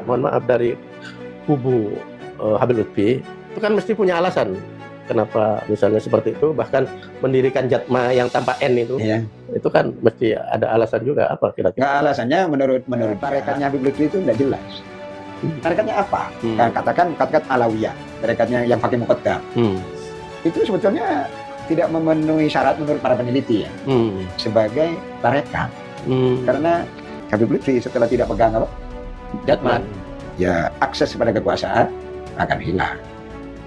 mohon maaf, dari kubu Habib Lutfi itu kan mesti punya alasan kenapa misalnya seperti itu, bahkan mendirikan Jatma yang tanpa N itu, itu kan mesti ada alasan juga. Apa kira-kira? Nggak, alasannya menurut tarekatnya Habib Lutfi itu nggak jelas. Tarekatnya apa? Katakan Alawiyah, tarekatnya yang pakai muqaddam. Itu sebetulnya tidak memenuhi syarat menurut para peneliti ya, sebagai tarekat. Karena Habib Lutfi setelah tidak pegang apa? Jatman, ya akses kepada kekuasaan akan hilang.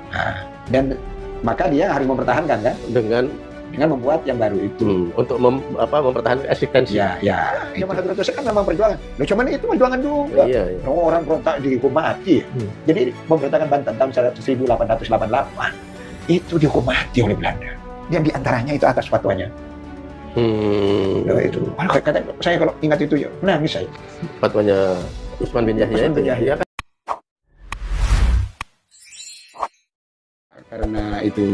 Nah, dan maka dia harus mempertahankan kan dengan membuat yang baru itu untuk mempertahankan eksistensi. Ya. Zaman Hadratus kan memang perjuangan. Loh, cuman itu perjuangan juga. Iya. Orang berontak dihukum mati. Jadi pemberontakan Banten tahun 1888 itu dihukum mati oleh Belanda. Dan diantaranya itu atas fatwanya. Itu. Kata saya kalau ingat itu ya menangis saya. Fatwanya Utsman bin Yahya itu. Ya kan? Karena itu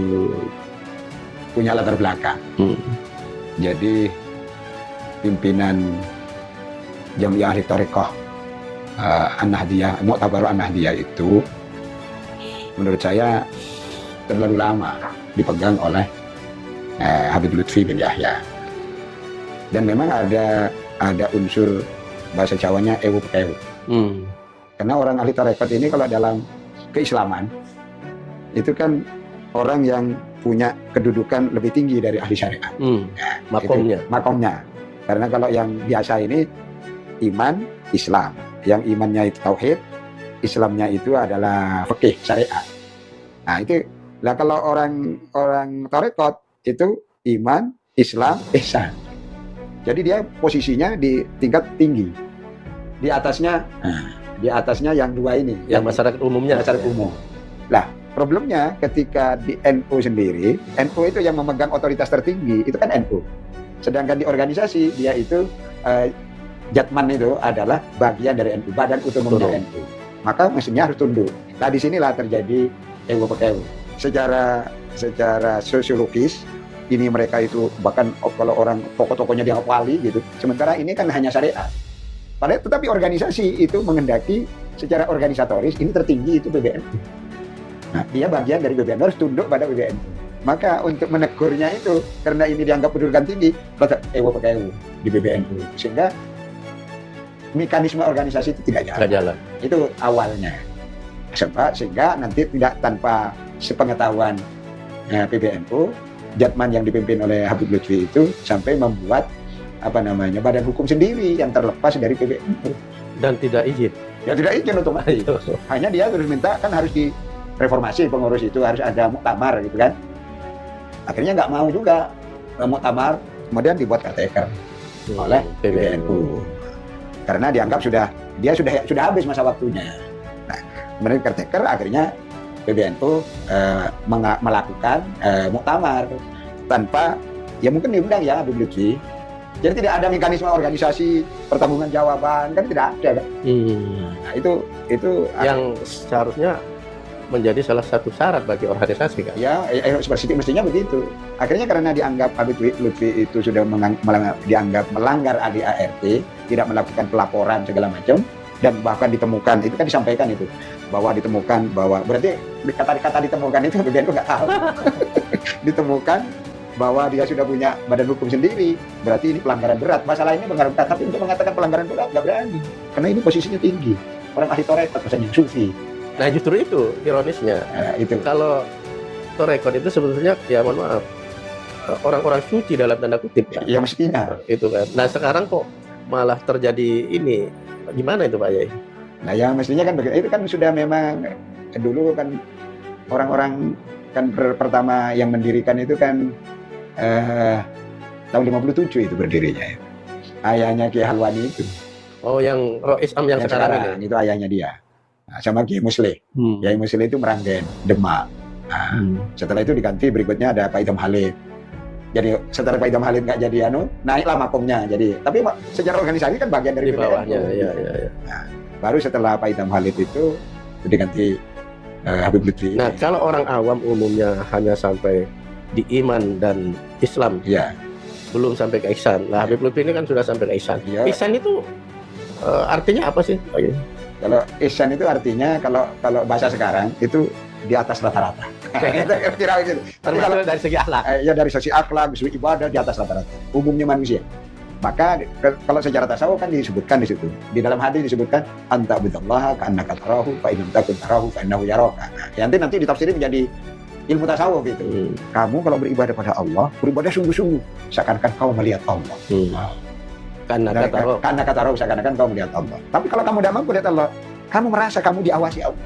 punya latar belakang. Jadi pimpinan Jamiah Ahli Thariqah An-Nahdiyah, Mu'tabar An-Nahdiyah itu menurut saya terlalu lama dipegang oleh Habib Lutfi bin Yahya. Dan memang ada unsur bahasa Jawanya ewu pekewu. Karena orang ahli tarekat ini kalau dalam keislaman itu kan orang yang punya kedudukan lebih tinggi dari ahli syariat. Makomnya. Karena kalau yang biasa ini iman Islam, yang imannya itu tauhid, Islamnya itu adalah fikih syariat. Nah itu lah, kalau orang tarekat itu iman, Islam, ihsan. Jadi dia posisinya di tingkat tinggi. Di atasnya yang dua ini, yang masyarakat umumnya, masyarakat umum. Lah, problemnya ketika di NU sendiri, NU itu yang memegang otoritas tertinggi, itu kan NU. Sedangkan di organisasi, dia itu, Jatman itu adalah bagian dari NU, badan utamanya NU. Maka mestinya harus tunduk. Nah, disinilah terjadi ewu-pekewu. Secara sosiologis, ini mereka itu, bahkan kalau orang tokoh-tokohnya dianggap wali gitu. Sementara ini kan hanya syariat. Padahal tetapi organisasi itu mengendaki secara organisatoris, ini tertinggi itu PBNU. Nah, dia bagian dari PBNU, harus tunduk pada PBNU. Maka untuk menegurnya itu, karena ini dianggap kedudukan tinggi, ewu-pekewu di PBNU. Sehingga mekanisme organisasi itu tidak jalan. Itu awalnya. Sehingga nanti tidak tanpa sepengetahuan PBNU, Jatman yang dipimpin oleh Habib Lutfi itu sampai membuat badan hukum sendiri yang terlepas dari PBNU. Dan tidak izin. Ya tidak izin otomatis. Hanya dia terus minta, kan harus direformasi pengurus itu, harus ada muktamar gitu kan. Akhirnya nggak mau juga muktamar, kemudian dibuat caretaker oleh PBNU. Karena dianggap sudah habis masa waktunya. Nah, kemudian caretaker akhirnya PBNU melakukan muktamar tanpa, ya mungkin diundang ya Habib Lutfi. Jadi tidak ada mekanisme organisasi pertanggungan jawaban, kan tidak ada kan. Nah, itu yang seharusnya menjadi salah satu syarat bagi organisasi kan. Ya, mestinya begitu. Akhirnya karena dianggap Habib Lutfi itu sudah dianggap melanggar ADART, tidak melakukan pelaporan segala macam, dan bahkan ditemukan, itu kan disampaikan itu, bahwa berarti kata-kata ditemukan itu PBNU nggak tahu. Ditemukan bahwa dia sudah punya badan hukum sendiri, berarti ini pelanggaran berat. Masalah ini pelanggaran berat, tapi untuk mengatakan pelanggaran berat nggak berani, karena ini posisinya tinggi. Orang ahli tarekat, misalnya sufi. Nah justru itu ironisnya. Itu. Kalau tarekat itu sebetulnya, ya mohon maaf, orang-orang suci dalam tanda kutip. Ya mestinya. Itu kan. Nah sekarang kok malah terjadi ini, gimana itu Pak Yai? Nah ya mestinya kan begitu. Itu kan sudah memang dulu kan orang-orang kan pertama yang mendirikan itu kan tahun 57 itu berdirinya. Ayahnya Kiai Halwani itu. Oh, yang Rois Am yang sekarang ini. Itu ayahnya dia. Nah, sama Kiai Muslih. Kiai Muslih itu Meranggen, Demak. Nah, setelah itu diganti, berikutnya ada Pak Idham Halid. Jadi setelah Pak Idham Halid nggak jadi naiklah makomnya. Jadi, tapi secara organisasi kan bagian dari bawahnya. Ya. Nah, baru setelah Pak Idham Halid itu diganti Habib Lutfi. Nah, kalau orang awam umumnya hanya sampai di iman dan Islam, ya, belum sampai ke ihsan. Nah, Habib Lutfi ini kan sudah sampai ke ihsan. Ya. Ihsan itu artinya apa sih? Kalau ihsan itu artinya kalau bahasa sekarang itu di atas rata-rata. Kira gitu. Tapi kalau dari segi akhlak, ya dari sisi akhlak, sisi ibadah di atas rata-rata. Umumnya manusia. Maka kalau secara tasawuf kan disebutkan di situ. Di dalam hadis disebutkan anta bidallaha ka'annaka tarahu fa in lam takun tarahu fa innahu yaraka. Nah, nanti ditafsiri menjadi ilmu tasawuf itu. Kamu kalau beribadah pada Allah, beribadah sungguh-sungguh seakan-akan kau melihat Allah. Karena kata roh seakan-akan kau melihat Allah. Tapi kalau kamu tidak mampu lihat Allah, kamu merasa kamu diawasi Allah.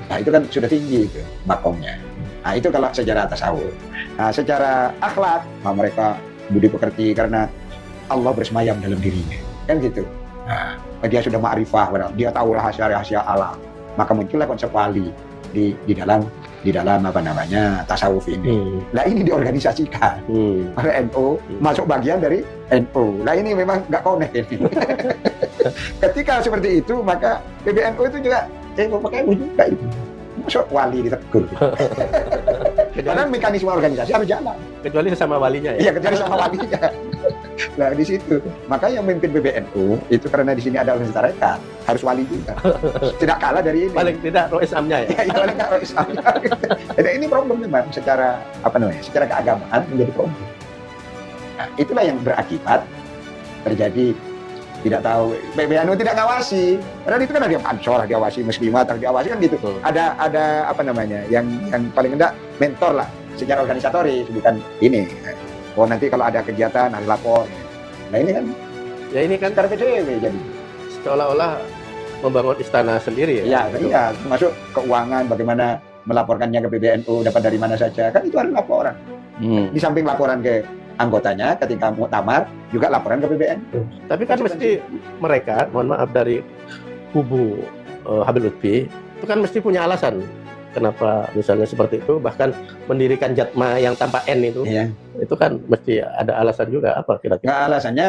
Nah itu kan sudah tinggi itu makomnya. Nah itu kalau secara tasawuf. Nah secara akhlak, mereka budi pekerti karena Allah bersemayam dalam dirinya, kan gitu. Nah, dia sudah ma'rifah, dia tahu rahasia-rahasia alam. Maka muncullah konsep wali di dalam apa namanya tasawuf ini. Nah ini diorganisasikan oleh NU, masuk bagian dari NU. Nah ini memang nggak connect ini. Ketika seperti itu maka PBNU itu juga pakai juga itu. Masuk wali ditegur. Karena mekanisme organisasi harus jalan. Kecuali sesama walinya ya. Iya, kecuali sama walinya. Nah di situ, maka yang memimpin PBNU itu karena di sini ada organisasi tarekat harus wali juga. Tidak kalah dari ini. Paling tidak roh Islamnya ya. Iya, paling tidak roh Islamnya. Jadi ini problem memang secara apa namanya? Secara keagamaan menjadi problem. Nah, itulah yang berakibat terjadi tidak tahu PBNU tidak ngawasi. Padahal itu kan ada yang ansor diawasi, muslimat diawasi kan gitu. Ada apa namanya? Yang paling enggak mentor lah secara organisatoris, bukan ini. Oh nanti kalau ada kegiatan harus lapor. Nah ini kan ya ini kan secara PDW jadi seolah-olah membangun istana sendiri ya. Iya, termasuk keuangan bagaimana melaporkannya ke PBNU, dapat dari mana saja. Kan itu harus laporan. Di samping laporan ke anggotanya ketika muktamar juga laporan ke PBNU. Tapi kan mesti mereka, mohon maaf dari kubu Habib Lutfi itu kan mesti punya alasan kenapa misalnya seperti itu, bahkan mendirikan Jatma yang tanpa N itu, itu kan mesti ada alasan juga apa kira-kira? Nggak, alasannya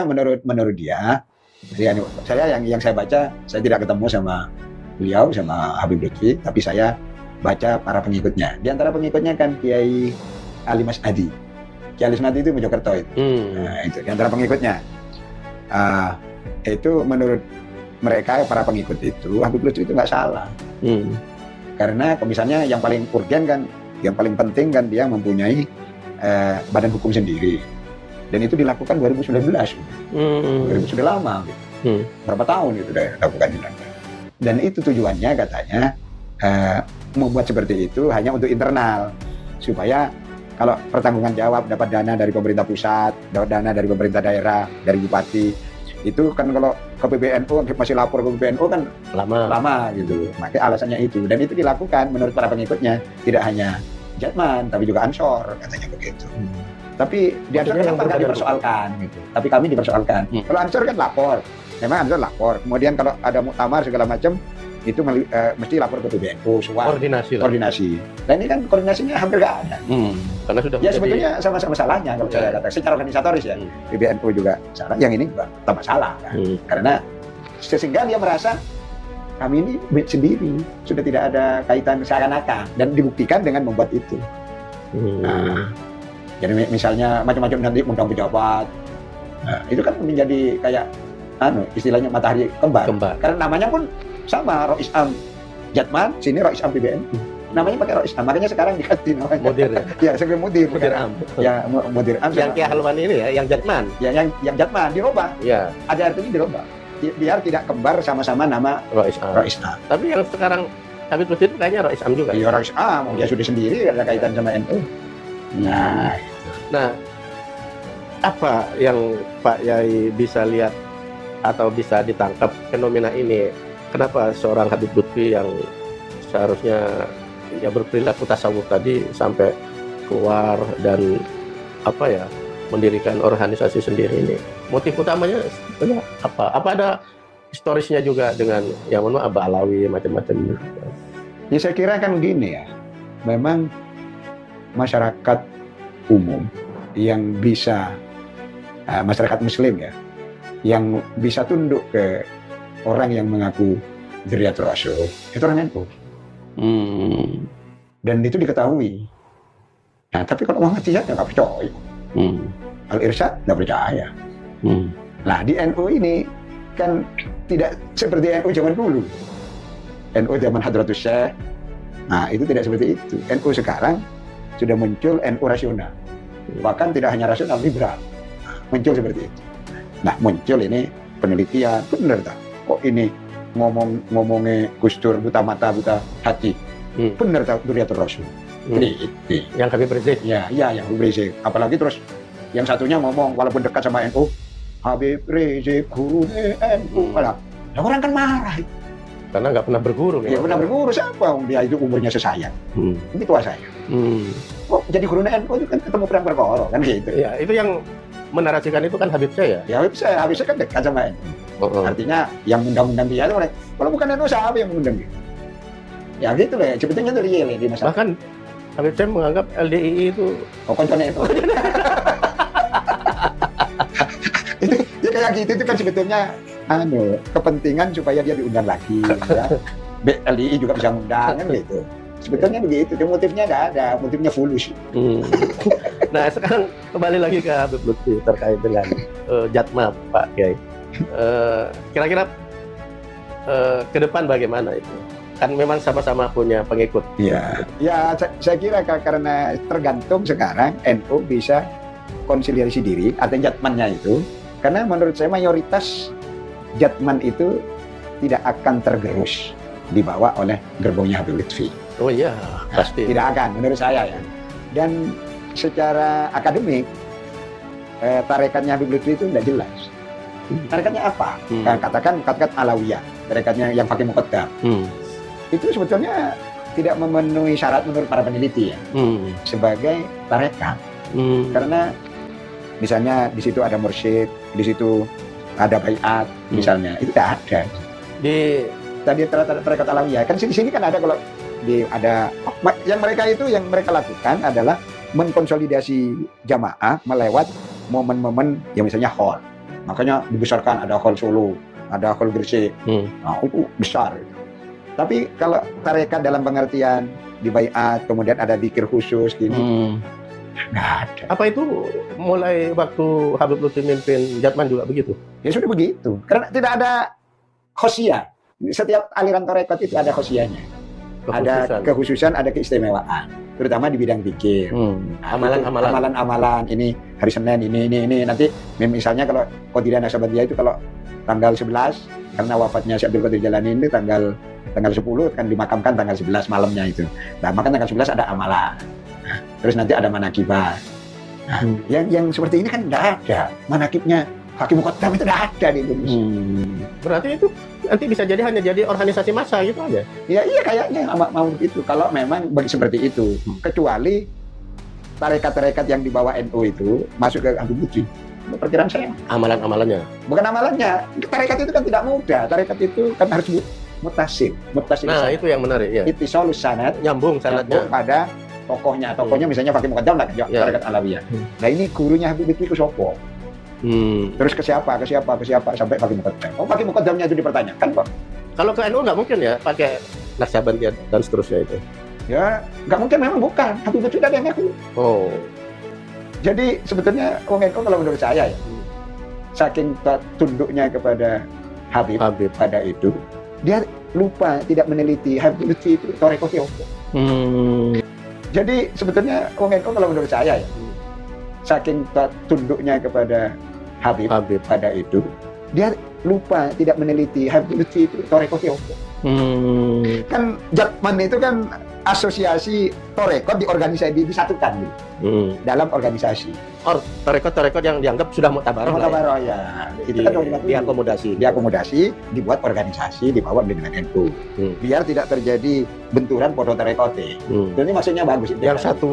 menurut dia, saya yang saya baca, saya tidak ketemu sama beliau sama Habib Lutfi, tapi saya baca para pengikutnya. Di antara pengikutnya kan Kiai Ali Mas'adi. Kiai Ali Mas'adi itu Mojokerto itu. Nah, itu di antara pengikutnya. Itu menurut mereka para pengikut itu Habib Lutfi itu nggak salah. Karena misalnya yang paling urgen kan, yang paling penting kan dia mempunyai badan hukum sendiri. Dan itu dilakukan 2019. 2000 sudah lama gitu. Berapa tahun itu udah lakukan itu. Dan itu tujuannya katanya membuat seperti itu hanya untuk internal. Supaya kalau pertanggungan jawab dapat dana dari pemerintah pusat, dapat dana dari pemerintah daerah, dari bupati, itu kan kalau ke PBNU masih lapor ke PBNU kan lama gitu. Makanya alasannya itu, dan itu dilakukan menurut para pengikutnya tidak hanya Jatman tapi juga Ansor katanya begitu. Tapi di Ansor kan tidak dipersoalkan gitu. Tapi kami dipersoalkan. Kalau Ansor kan lapor, memang Ansor lapor. Kemudian kalau ada muktamar segala macam itu mesti lapor ke PBNU, koordinasi. Dan ini kan koordinasinya hampir nggak ada. Karena sudah ya sebetulnya sama-sama salahnya kalau saya katakan secara organisatoris ya. PBNU juga salah, yang ini juga tak masalah kan. Karena sehingga dia merasa kami ini sendiri, sudah tidak ada kaitan seakan-akan, dan dibuktikan dengan membuat itu. Nah, jadi misalnya macam-macam nanti undang pejabat, itu kan menjadi kayak istilahnya matahari kembar. Karena namanya pun sama, Rois Am Jatman, sini Rois Am PBNU. Namanya pakai Rois Am, makanya sekarang diganti namanya. Mudir ya? Ya, sebagai Mudir Am. Ya, Mudir Am. Yang Kiai Halwan ini ya, yang Jatman. Ya, yang Jatman dirubah. Ya. Ada artinya dirubah. Biar tidak kembar sama-sama nama Rois Am. Tapi yang sekarang Habib Lutfi itu kayaknya Rois Am juga. Iya, Rois Am. Dia sudah sendiri, ada kaitan sama NU. Nah, apa yang Pak Yai bisa lihat atau bisa ditangkap fenomena ini? Kenapa seorang Habib Lutfi yang seharusnya ya berperilaku tasawuf tadi sampai keluar dan apa ya mendirikan organisasi sendiri ini? Motif utamanya sebetulnya apa? Apa ada historisnya juga dengan yang mana Abah Alawi macam-macam? Ya saya kira kan gini ya, memang masyarakat umum yang bisa masyarakat Muslim ya, yang bisa tunduk ke orang yang mengaku Dzurriyyatul Rasul, itu orang NU. Dan itu diketahui. Nah, tapi kalau Muhammadiyah nggak percaya. Al-Irsyad nggak percaya. Nah, di NU ini kan tidak seperti NU zaman dulu. NU zaman Hadratus Syekh. Nah, itu tidak seperti itu. NU sekarang sudah muncul NU rasional. Bahkan tidak hanya rasional, liberal. Muncul seperti itu. Nah, muncul ini penelitian, benar tak? Kok ini ngomongnya Gus Dur buta mata, buta hati. Benar tak Duriyatul Rasul. Ini. Yang Habib Rizik. Ya, yang Habib Rizik. Apalagi terus yang satunya ngomong walaupun dekat sama NU, Habib Rizik guru NU. Malah orang kan marah. Karena nggak pernah berguru. Ya pernah berguru siapa? Dia itu umurnya sesaya. Ini tua saya. Kok jadi guru NU itu kan ketemu perang perkara kan gitu. Ya, itu yang menarasikan itu kan Habib saya. Ya Habib saya kan dekat sama NU. Artinya yang undang-undang dia itu kalau bukan NU siapa yang mengundang dia? Ya gitu lah. Sebetulnya itu real ya di masyarakat. Bahkan Habib saya menganggap LDII itu konconnya itu. Itu ya kayak gitu itu kan sebetulnya kepentingan supaya dia diundang lagi ya. LDI juga bisa undang kan gitu. Sebetulnya begitu, motifnya nggak ada, motifnya fulus. Nah sekarang kembali lagi ke Habib Lutfi terkait dengan Jatma Pak Kiai. Kira-kira ke depan bagaimana itu? Kan memang sama-sama punya pengikut. Ya, saya kira karena tergantung sekarang NU bisa konsiliasi diri, artinya jatmannya itu, karena menurut saya mayoritas jatman itu tidak akan tergerus dibawa oleh gerbongnya Habib Lutfi. Oh iya, pasti. Tidak akan, menurut saya ya. Dan secara akademik, tarekatnya Habib Lutfi itu tidak jelas. Tarekatnya apa? Katakan Alawiyah, tarekatnya yang pakai muqaddam. Itu sebetulnya tidak memenuhi syarat menurut para peneliti ya, sebagai tarekat. Karena misalnya di situ ada mursyid, di situ ada baiat, misalnya itu tidak ada. Di tadi tarekat Alawiyah kan sini kan ada kalau yang mereka lakukan adalah mengkonsolidasi jamaah melewat momen-momen yang misalnya hall. Makanya dibesarkan ada hall Solo, ada hall Gresik. Nah, itu besar. Tapi kalau tarekat dalam pengertian di baiat, kemudian ada dzikir khusus gini, nggak ada. Apa itu mulai waktu Habib Lutfi mimpin Jatman juga begitu? Ya sudah begitu. Karena tidak ada khosyah. Setiap aliran tarekat itu ada khosyahnya. Ada kekhususan, ada keistimewaan. Terutama di bidang dzikir. Amalan-amalan. Ini hari Senin, ini. Nanti misalnya kalau Qadiriyah Naksabandiyah itu kalau tanggal 11, karena wafatnya Syekh Abdul Qadir Jalani ini tanggal 10 kan dimakamkan tanggal 11 malamnya itu. Nah, maka tanggal 11 ada amalan. Nah, terus nanti ada manakibah. Nah, yang seperti ini kan tidak ada. Manakibnya Hakim Muqaddam itu tidak ada di Indonesia. Berarti itu nanti bisa jadi hanya jadi organisasi massa gitu aja? Ya iya kayaknya mau gitu. Kalau memang seperti itu. Kecuali tarekat-tarekat yang dibawa NU itu masuk ke Habib Lutfi. Perkiraan saya. Amalan-amalannya? Bukan amalannya. Tarekat itu kan tidak mudah. Tarekat itu kan harus mutasim. Nah, itu yang menarik ya. Ittisalus sanad, nyambung sanadnya pada tokohnya. Tokohnya misalnya Hakim Muqaddam lah, tarekat Alawiyah. Nah, ini gurunya Habib Lutfi ku sapa? Terus ke siapa sampai Hakim Muqaddam. Oh, Hakim Muqaddamnya itu dipertanyakan kok. Kalau ke NU nggak mungkin ya pakai Naksabandiyah dan seterusnya itu. Ya, nggak mungkin, memang bukan. Habib Lutfi tidak ada yang ngaku. Oh. Jadi sebetulnya NU kalau menurut saya ya, saking tunduknya kepada Habib pada itu, dia lupa tidak meneliti Habib Lutfi itu toreko apa. Jadi sebetulnya NU kalau menurut saya ya, saking tunduknya kepada Habib pada itu, dia lupa tidak meneliti Habib Lutfi itu toreko apa. Kan Jatman itu kan asosiasi torekot disatukan gitu. Dalam organisasi. Torekot yang dianggap sudah muktabaroh. Muktabaroh ya. Itu kan diakomodasi, dibuat organisasi, dibawa dengan NU. Biar tidak terjadi benturan podo torekote. Jadi maksudnya bagus. Yang satu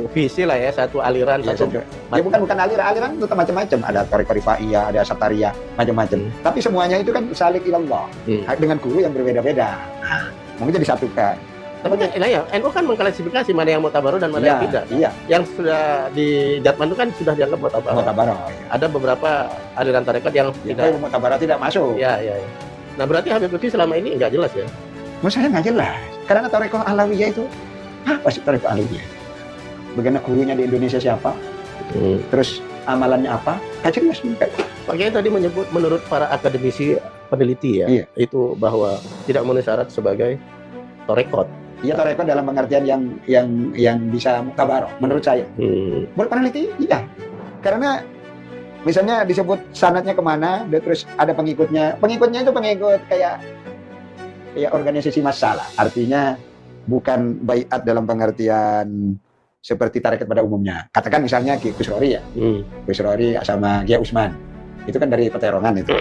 visi lah ya, satu aliran. Ya, ya bukan aliran itu macam-macam. Ada torekot Rifaiyah, ada Satariyah, macam-macam. Tapi semuanya itu kan salik ilallah. Dengan guru yang berbeda-beda. Nah, mungkin disatukan. Tapi ya, NU kan mengklasifikasi mana yang mutabaroh dan mana yang tidak. Iya. Yang sudah di Jatman itu kan sudah dianggap mutabaroh. Ya. Ada beberapa aliran tarekat yang tidak mutabaroh, tidak masuk. Iya. Nah, berarti Habib Lutfi selama ini nggak jelas ya? Menurut saya nggak jelas. Karena tarekat Alawiyah itu apa sih tarekat Alawiyah? Bagaimana gurunya di Indonesia siapa? Terus amalannya apa? Nggak jelas. Pak Kiai tadi menyebut menurut para akademisi peneliti ya, Iya. itu bahwa tidak memenuhi syarat sebagai torekot. Iya, torekot dalam pengertian yang bisa mutabaroh menurut saya. Menurut peneliti, iya. Karena misalnya disebut sanadnya kemana, terus ada pengikutnya. Pengikutnya itu pengikut kayak organisasi masalah. Artinya bukan baiat dalam pengertian seperti tarekat pada umumnya. Katakan misalnya Ki Kusrori ya. Kusrori sama Kiai Usman. Itu kan dari peterongan itu.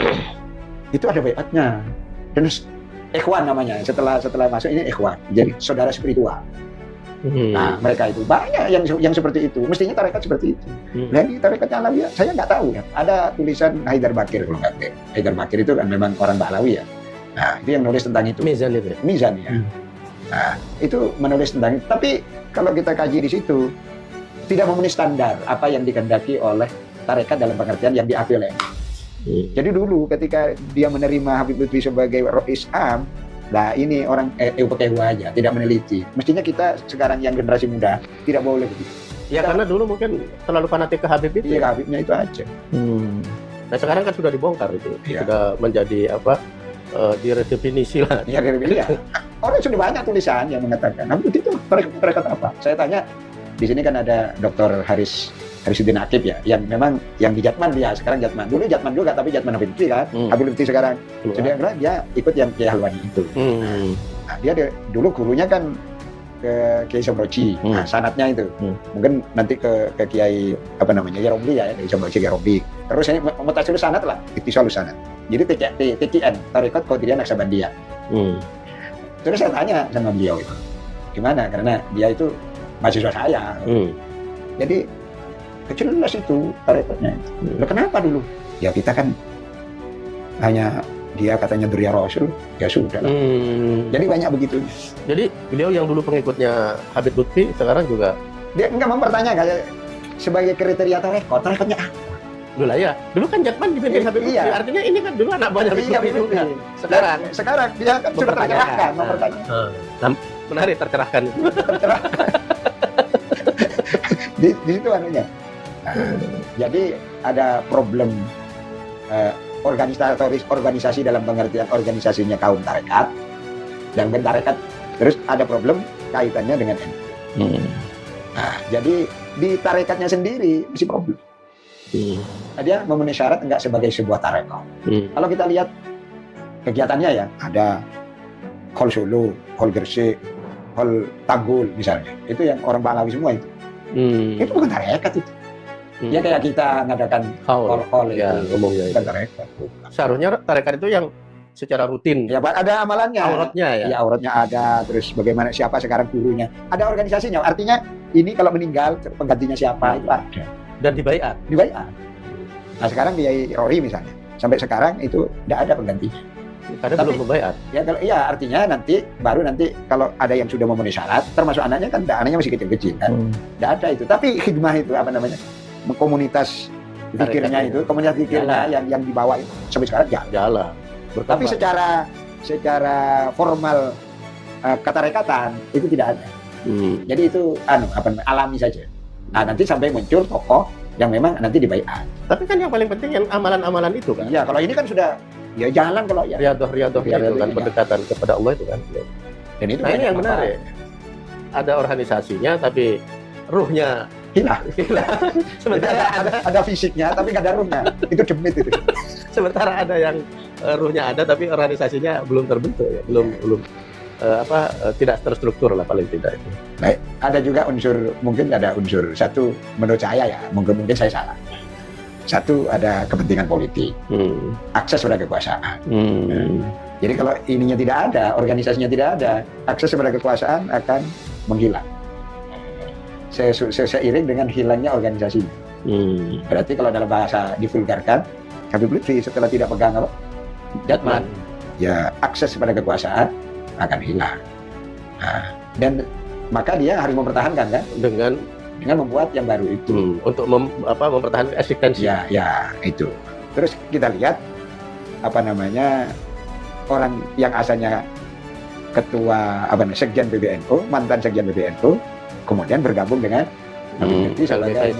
Itu ada baiatnya. Dan ikhwan namanya. Setelah masuk ini ikhwan. Jadi saudara spiritual. Nah, mereka itu banyak yang seperti itu. Mestinya tarekat seperti itu. Nah, di tarekatnya Alawiyah saya nggak tahu ya. Ada tulisan Haidar Bakir kalau nggak tahu. Haidar Bakir itu kan memang orang Ba'alawi ya. Nah, itu yang menulis tentang itu. Mizan itu. Mizan ya. Nah, itu menulis tentang itu. Tapi kalau kita kaji di situ tidak memenuhi standar apa yang dikehendaki oleh tarekat dalam pengertian yang diakui oleh. Jadi dulu ketika dia menerima Habib Lutfi sebagai Rois Am, nah ini orang pakai aja, tidak meneliti. Mestinya kita sekarang yang generasi muda tidak boleh begitu. Ya karena dulu mungkin terlalu fanatik ke Habib itu. Iya, Habibnya itu aja. Nah sekarang kan sudah dibongkar itu, Iya. sudah menjadi apa? Diredefinisi lah. Iya, iya. Orang sudah banyak tulisan yang mengatakan, Habib itu tarekat apa? Saya tanya, di sini kan ada Dr. Harisuddin Akib ya, yang memang yang di Jatman dia, sekarang Jatman. Dulu Jatman juga, tapi Jatman Habib Lutfi kan. Habib Lutfi sekarang. Jadi dia ikut yang Kiai Halwani itu. Nah, dia dulu gurunya kan ke Kiai Somroji. Nah, sanatnya itu. Mungkin nanti ke Kiai apa namanya? Ya Romli ya, Kiai Somroji, Kiai Romli. Terus ini mutasil sanat lah, ittisal sanat. Jadi TKN, Tarekat Qadiriyah Naqsabandiyah. Terus saya tanya sama beliau itu, gimana? Karena dia itu mahasiswa saya. Jadi jelas itu tarekatnya. Loh, kenapa dulu? Ya kita kan hanya dia katanya Durya Rasul, ya sudah lah. Jadi banyak begitu. Jadi beliau yang dulu pengikutnya Habib Lutfi sekarang juga dia enggak mempertanyakan sebagai kriteria tarekatnya apa? dulu lah ya. Dulu kan Jatman dipimpin Habib Lutfi. Iya. Artinya ini kan dulu anak buahnya Habib Lutfi juga. Sekarang dia kan sudah tercerahkan mempertanyakan. Menarik tercerahkan. Di situ anunya. Jadi ada problem organisasi dalam pengertian organisasinya kaum tarekat dan tarekat, terus ada problem kaitannya dengan NU. Nah, jadi di tarekatnya sendiri masih problem. Dia memenuhi syarat enggak sebagai sebuah tarekat. Kalau kita lihat kegiatannya ya, ada Hol Solo, Hol Gresik, Hol Tanggul misalnya, itu yang orang Ba'alawi semua itu. Itu bukan tarekat itu. Ya kayak kita ngadakan hol ya, umumnya bukan tarekat. Seharusnya tarekat itu yang secara rutin. Ya ada amalannya. Auratnya ya. Ya auratnya ada, terus bagaimana siapa sekarang gurunya. Ada organisasinya. Artinya ini kalau meninggal penggantinya siapa itu ada. Dan dibaiat. Nah sekarang Kiai Rory misalnya, sampai sekarang itu tidak ada penggantinya. Karena belum membaiat. Ya kalau iya artinya nanti kalau ada yang sudah memenuhi syarat, termasuk anaknya kan, anaknya masih kecil-kecil kan. Tidak ada itu. Tapi hikmah itu apa namanya? Komunitas pikirnya itu, komunitas pikirnya yang dibawa itu sampai sekarang jalan. Tapi secara formal katarekatan itu tidak ada. Jadi itu alami saja. Nah nanti sampai muncul tokoh yang memang nanti dibaiat. Tapi kan yang paling penting yang amalan-amalan itu kan. Iya, kalau ini kan sudah ya jalan kalau ya. Riadoh itu kan pendekatan kepada Allah itu kan. Dan itu ini yang menarik. Ada organisasinya tapi ruhnya hilang. Sementara ada fisiknya tapi nggak ada ruhnya. Itu demit itu. Sementara ada yang ruhnya ada tapi organisasinya belum terbentuk ya. Belum tidak terstruktur lah paling tidak itu. Nah, ada juga mungkin ada unsur satu menurut saya ya, mungkin saya salah. Satu ada kepentingan politik, akses pada kekuasaan. Jadi kalau ininya tidak ada, organisasinya tidak ada, akses pada kekuasaan akan menghilang. Seiring dengan hilangnya organisasinya. Berarti kalau dalam bahasa divulgarkan, Habib Lutfi setelah tidak pegang Jatman, ya akses pada kekuasaan akan hilang. Nah, dan maka dia harus mempertahankan kan dengan membuat yang baru itu untuk mempertahankan eksistensi. Ya itu. Terus kita lihat orang yang asalnya ketua sekjen PBNU, mantan sekjen PBNU, kemudian bergabung dengan Habib Lutfi sebagai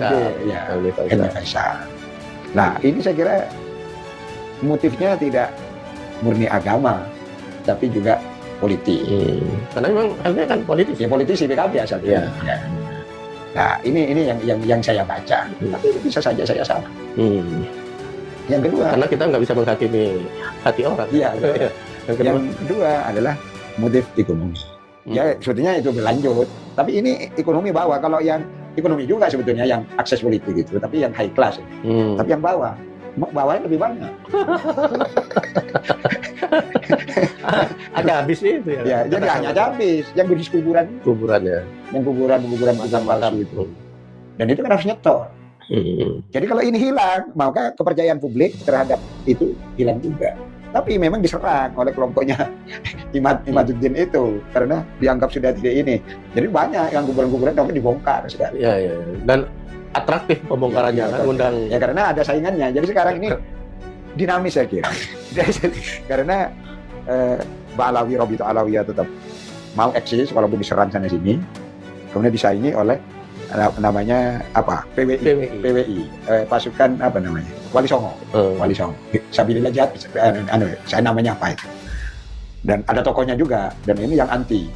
Faisal. Nah ini saya kira motifnya tidak murni agama, tapi juga politik. Karena memang halnya kan politis. Ya politisi PKB asalnya. Ya. Nah ini yang saya baca. Tapi bisa saja saya salah. Yang kedua, karena kita nggak bisa menghakimi hati orang. Iya. Yang kedua adalah motif ekonomi. Ya sebetulnya itu berlanjut. Tapi ini ekonomi bawah. Kalau yang ekonomi juga sebetulnya yang akses politik itu, tapi yang high class. Tapi yang bawahnya lebih banyak. Ada habis itu ya. Ya, jadi hanya ada habis. Yang beris kuburan. Kuburannya. Yang kuburan palsu itu. Dan itu kan harus nyetor. Jadi kalau ini hilang, maka kepercayaan publik terhadap itu hilang juga. Tapi memang diserang oleh kelompoknya Imaduddin itu karena dianggap sudah tidak ini. Jadi banyak yang kuburan-kuburan tapi dibongkar sekarang. Iya. Dan atraktif pembongkarannya kan undang. Ya karena ada saingannya. Jadi sekarang ini dinamis saya kira. Karena Ba'alawi, Robito Alawiyah tetap mau eksis walaupun diserang sana sini. Kemudian disaingi oleh namanya apa? PWI. Pasukan apa namanya? Wali Songo. Wali Songo. Sabilillah Jihad. Saya namanya apa itu? Dan ada tokohnya juga. Dan ini yang anti.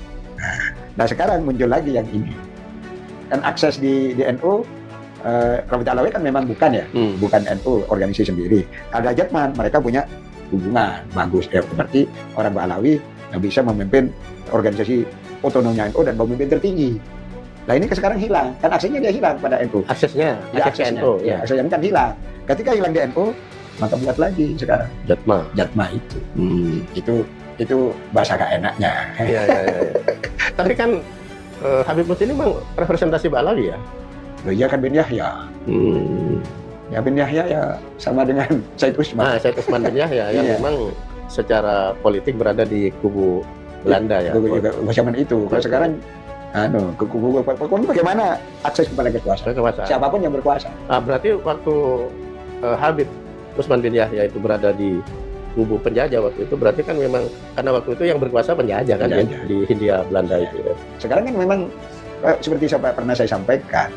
Nah sekarang muncul lagi yang ini. Kan akses di NU, Robito Alawiyah kan memang bukan ya, bukan NU organisasi sendiri. Ada Jatman, mereka punya hubungan bagus. Berarti orang Ba'alawi yang bisa memimpin organisasi otonomnya NU dan pemimpin tertinggi. Nah ini sekarang hilang, kan aksesnya dia hilang pada NU. Aksesnya NU. Ya, aksesnya kan hilang. Ketika hilang di NU, maka buat lagi sekarang. Jatma itu. Itu bahasa gak enaknya. Iya. Tapi kan Habib Muhsin ini memang representasi Ba'alawi ya? Loh iya kan bin Yahya. Ya bin Yahya ya sama dengan Said Usman. Said Usman bin Yahya yang memang secara politik berada di kubu Belanda ya. Zaman itu. Kalau sekarang bagaimana akses kepada kekuasaan? Siapapun yang berkuasa. Berarti waktu Habib Usman bin Yahya itu berada di kubu penjajah waktu itu, berarti kan memang karena waktu itu yang berkuasa penjajah kan di Hindia Belanda itu. Ya. Sekarang kan memang seperti pernah saya sampaikan,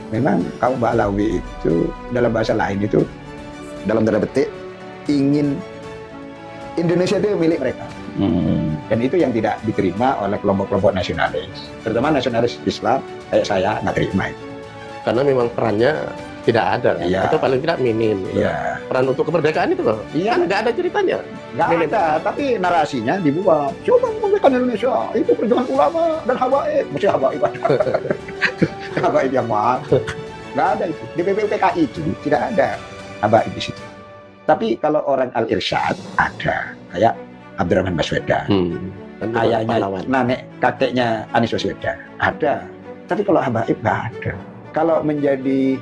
memang kaum Ba'alawi itu dalam bahasa lain itu dalam tanda petik ingin Indonesia itu milik mereka. Dan itu yang tidak diterima oleh kelompok-kelompok nasionalis, terutama nasionalis Islam kayak saya nggak terima itu. Karena memang perannya tidak ada, atau paling tidak minim. Peran untuk kemerdekaan itu loh, kan nggak ada ceritanya. Nggak ada, tapi narasinya dibuat. Coba memerdekakan Indonesia, itu perjuangan ulama dan habaib. Mesti habaib ada. Habaib yang mahal. Nggak ada itu. Di BPUPKI itu tidak ada habaib di situ. Tapi kalau orang Al-Irsyad ada, kayak Abdurrahman Baswedan, ayahnya, nenek kakeknya Anies Baswedan, ada. Tapi kalau habaib nggak ada. Kalau menjadi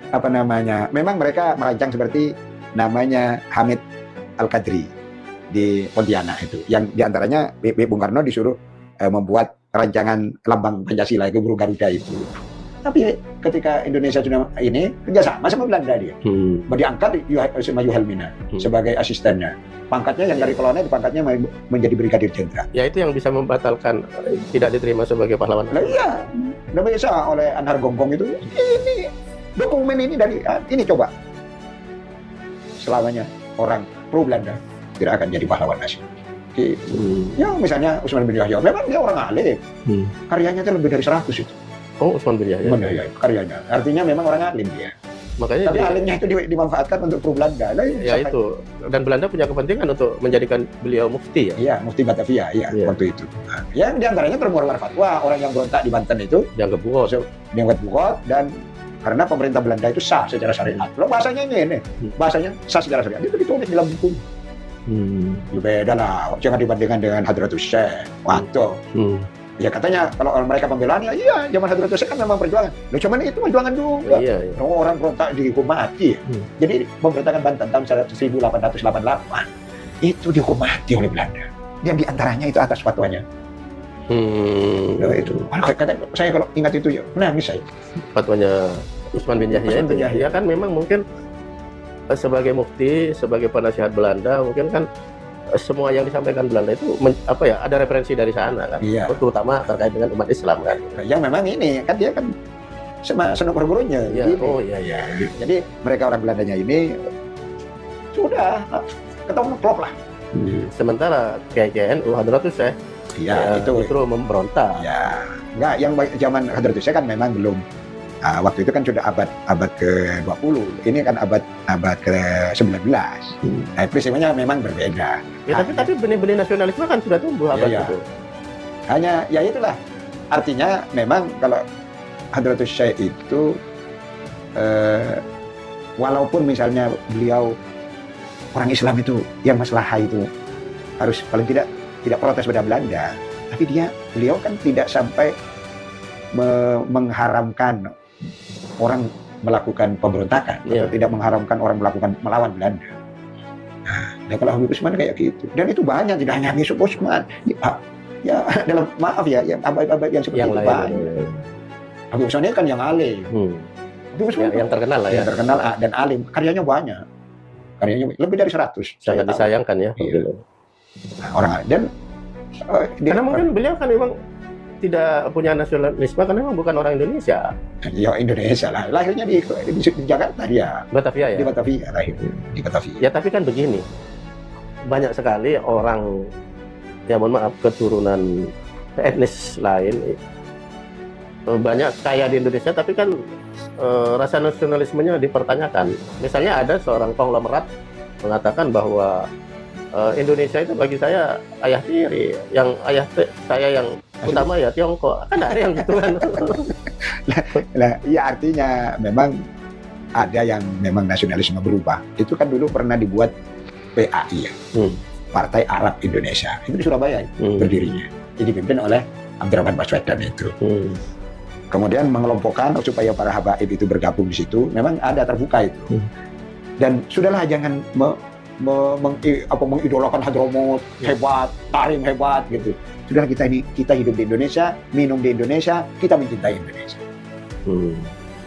apa namanya, memang mereka merancang seperti namanya Hamid Al-Qadri di Pontianak itu, yang diantaranya Bung Karno disuruh membuat rancangan lambang Pancasila itu burung Garuda itu. Tapi ketika Indonesia sudah ini kerjasama sama Belanda dia, diangkat sama Wilhelmina sebagai asistennya. Pangkatnya yang dari kolonel, pangkatnya menjadi brigadir jenderal. Ya itu yang bisa membatalkan tidak diterima sebagai pahlawan. Nah iya, udah biasa oleh Anhar Gonggong itu. Ini dokumen ini dari ini coba. Selamanya orang pro Belanda tidak akan jadi pahlawan nasional. Ya misalnya Usman bin Yahya, memang dia orang alim. Karyanya itu lebih dari 100 itu. Oh, Usman bin Yahya. Karyanya. Artinya memang orang alim dia. Makanya tapi alimnya itu dimanfaatkan untuk pro Belanda. Nah, ya itu. Dan Belanda punya kepentingan untuk menjadikan beliau mufti ya. Iya, mufti Batavia waktu itu. Yang diantaranya termorlar fatwa orang yang berontak di Banten itu dianggap bugot dan karena pemerintah Belanda itu sah secara syariat. Loh bahasanya ini. Bahasanya sah secara syariat. Itu ditulis di dalam buku. Beda lah, jangan dibandingkan dengan Hadratus Syekh. Waduh. Ya katanya kalau mereka pembelaan ya iya, zaman Hadratus Syekh kan memang perjuangan. Loh cuman itu perjuangan juga. Orang berontak dihukum mati. Jadi pemberontakan Banten tahun 1888 itu dihukum mati oleh Belanda. Dan diantaranya itu atas fatwanya. Itu. Saya kalau ingat itu ya menangis saya. Fatwanya Usman bin Yahya itu. Ya kan memang mungkin sebagai mufti, sebagai penasihat Belanda mungkin kan semua yang disampaikan Belanda itu ada referensi dari sana kan, terutama terkait dengan umat Islam kan. Yang memang ini kan dia kan senang pergurunya. Jadi mereka orang Belandanya ini sudah ketemu klop lah. Sementara Kiai NU Hadratus Syekh itu justru memberontak. Ya, enggak, yang zaman Hadratus Syekh kan memang belum. Waktu itu kan sudah abad ke-20. Ini kan abad ke-19. Nah, peristiwanya memang berbeda. Ya, tapi benih-benih nasionalisme kan sudah tumbuh abad itu. Hanya ya itulah. Artinya memang kalau Hadratus Syekh itu walaupun misalnya beliau orang Islam itu yang maslaha itu harus paling tidak protes pada Belanda, tapi beliau kan tidak sampai mengharamkan orang melakukan pemberontakan, atau tidak mengharamkan orang melawan Belanda. Nah, kalau Habib Usman kayak gitu, dan itu banyak, tidak hanya Habib Usman, ya dalam maaf ya, yang abad-abad yang seperti itu banyak. Habib Usman ini kan yang alim, yang terkenal lah ya, yang terkenal dan alim, karyanya banyak, lebih dari 100. Sangat disayangkan ya. Nah, orang dan karena mungkin beliau kan memang tidak punya nasionalisme karena memang bukan orang Indonesia. Ya Indonesia lah, lahirnya di Jakarta dia. Batavia ya. Di Batavia lahir, di Batavia. Ya tapi kan begini, banyak sekali orang, ya mohon maaf, keturunan etnis lain banyak kaya di Indonesia, tapi kan rasa nasionalismenya dipertanyakan. Misalnya ada seorang konglomerat mengatakan bahwa Indonesia itu bagi saya ayah tiri, yang saya yang utama ya Tiongkok, kan ada yang gitu kan. Nah, ya artinya memang ada yang memang nasionalisme berubah. Itu kan dulu pernah dibuat PAI ya, Partai Arab Indonesia. Itu di Surabaya berdirinya. Jadi dipimpin oleh Abdurrahman Baswedan itu. Kemudian mengelompokkan supaya para habaib itu bergabung di situ. Memang ada terbuka itu. Dan sudahlah jangan mengidolakan Hadramut hebat, Tarim hebat gitu. Sudah kita hidup di Indonesia, minum di Indonesia, kita mencintai Indonesia.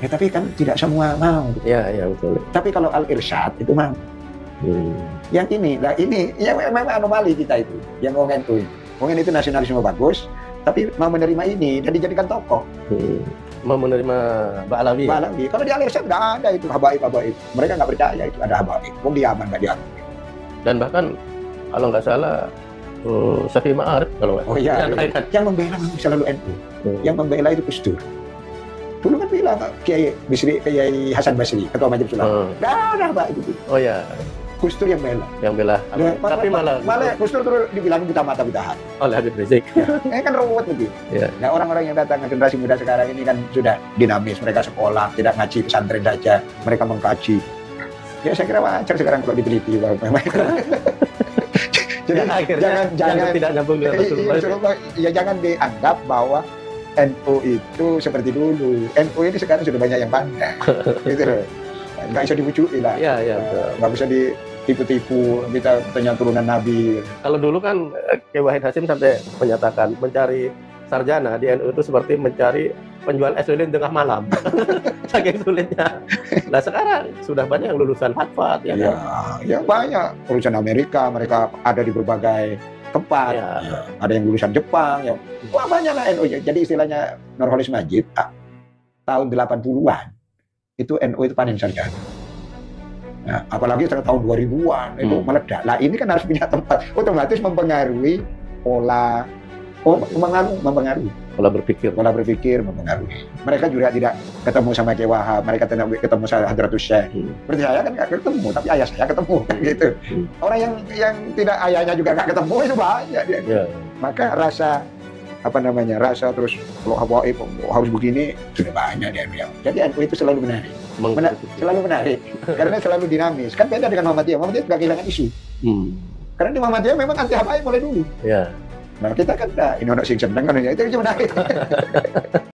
Ya tapi kan tidak semua mau. Ya betul. Tapi kalau Al-Irsyad itu mau. Yang ini ya memang anomali kita itu. Yang Wongen itu nasionalisme bagus, tapi mau menerima ini dan dijadikan tokoh. Mau menerima Ba'alawi. Kalau di Al-Irsyad nggak ada itu habaib. Mereka nggak percaya itu ada habaib. Di Yaman nggak diakui. Dan bahkan kalau nggak salah Syafi'i Ma'arif kalau nggak. Oh iya. Yang membela selalu NU. Yang membela itu Gus Dur. Dulu kan bilang Kiai Hasan Basri, ketua Majelis Ulama. Nggak ada Pak itu. Oh ya. Gus Dur yang bela. Tapi malah Gus Dur terus dibilang buta mata buta hati oleh Habib Rizik. Ini kan ruwet begitu. Nah orang-orang yang datang ke generasi muda sekarang ini kan sudah dinamis, mereka sekolah, tidak ngaji pesantren saja, mereka mengkaji. Ya saya kira wajar sekarang kalau diteliti memang. Jadi jangan tidak nyambung dengan Rasulullah. Ya jangan dianggap bahwa NU itu seperti dulu. NU ini sekarang sudah banyak yang pandai. Gitu loh. Nggak bisa dibujuki lah. Iya betul. Nggak bisa ditipu-tipu, kita tanya turunan Nabi. Kalau dulu kan Kiai Wahid Hasyim sampai menyatakan mencari sarjana di NU itu seperti mencari penjual es lilin tengah malam. Saking sulitnya. Nah sekarang sudah banyak yang lulusan Harvard ya kan? Ya banyak. Lulusan Amerika, mereka ada di berbagai tempat. Ada yang lulusan Jepang. Wah banyak lah NU. Jadi istilahnya Nurholis Majid tahun 80-an itu NU itu panen sarjana. Nah, apalagi setelah tahun 2000-an itu meledak. Nah ini kan harus punya tempat. Otomatis mempengaruhi pola mempengaruhi. Pola berpikir mempengaruhi. Mereka juga tidak ketemu sama Kiai Wahab, mereka tidak ketemu sama Hadratus Syekh. Berarti saya kan nggak ketemu, tapi ayah saya ketemu kan gitu. Orang yang tidak ayahnya juga nggak ketemu itu banyak dia. Maka rasa terus kalau habaib harus begini sudah banyak dia. Jadi NU itu selalu menarik. Selalu menarik karena selalu dinamis. Kan beda dengan Muhammadiyah. Muhammadiyah nggak kehilangan isu. Karena di Muhammadiyah memang anti habaib mulai dulu. Nah kita kan ini sing seneng kan itu menarik.